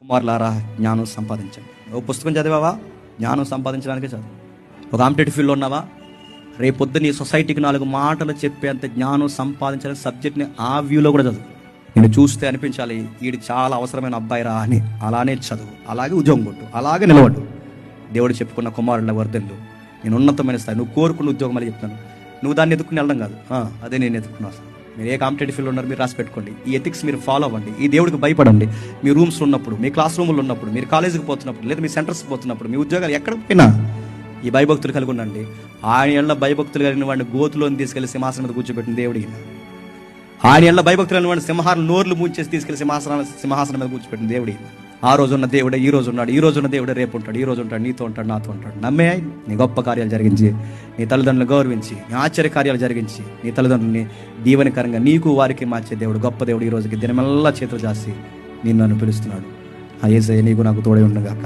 కుమారులారా జ్ఞానం సంపాదించండి. ఓ పుస్తకం చదివావా? జ్ఞానం సంపాదించడానికే చదువు. ఒక కాంపిటేటివ్ ఫీల్డ్లో ఉన్నావా? రేపొద్దు నీ సొసైటీకి 4 మాటలు చెప్పేంత జ్ఞానం సంపాదించాలని సబ్జెక్ట్ని ఆ వ్యూలో కూడా చదువు. నేను చూస్తే అనిపించాలి వీడు చాలా అవసరమైన అబ్బాయి రా అని. అలానే చదువు, అలాగే ఉద్యోగం కొట్టు, అలాగే నిలబడు. దేవుడు చెప్పుకున్న కుమారుల వర్ధన్లు, నేను ఉన్నతమైన స్థాయి, నువ్వు కోరుకున్న ఉద్యోగం అని చెప్తాను. నువ్వు దాన్ని ఎత్తుకుని వెళ్ళడం కాదు, అదే నేను ఎత్తుకున్నాను. మీరు ఏ కాంపిటేటివ్ ఫీల్డ్ ఉన్నారు మీరు రాసి పెట్టుకోండి. ఈ ఎథిక్స్ మీరు ఫాలో అవ్వండి. ఈ దేవుడికి భయపడండి. మీ రూమ్స్లో ఉన్నప్పుడు, మీ క్లాస్ రూమ్లో ఉన్నప్పుడు, మీరు కాలేజీకి పోతున్నప్పుడు, లేదా మీ సెంటర్స్కి పోతున్నప్పుడు, మీ ఉద్యోగాలు ఎక్కడికి పోయినా ఈ భయభక్తులు కలిగి ఉండండి. ఆయన ఏళ్ళ భయభక్తులు కలిగిన వాడిని గోతులోని తీసుకెళ్లి సింహాసనం మీద కూర్చోబెట్టిన దేవుడి. ఆయన ఏళ్ళ భయభక్తులు కలిగిన వాడిని సింహాలను నోర్లు మూచేసి తీసుకెళ్లి సింహాసనం మీద కూర్చోబెట్టిన దేవుడి. ఆ రోజు ఉన్న దేవుడే ఈ రోజు ఉన్నాడు, ఈ రోజు ఉన్న దేవుడే రేపు ఉంటాడు, ఈ రోజు ఉంటాడు, నీతో ఉంటాడు, నాతో ఉంటాడు. నమ్మే నీ గొప్ప కార్యాలు జరిగించి, నీ తల్లిదండ్రులను గౌరవించి, నీ ఆశ్చర్య కార్యాలు జరిగించి, నీ తల్లిదండ్రులని దీవెనకరంగా నీకు వారికి మార్చే దేవుడు, గొప్ప దేవుడు ఈ రోజుకి దినమెల్లా చేతులు చేసి నన్ను పిలుస్తున్నాడు. ఆ యేసయ్య నీకు నాకు తోడే ఉండగాక.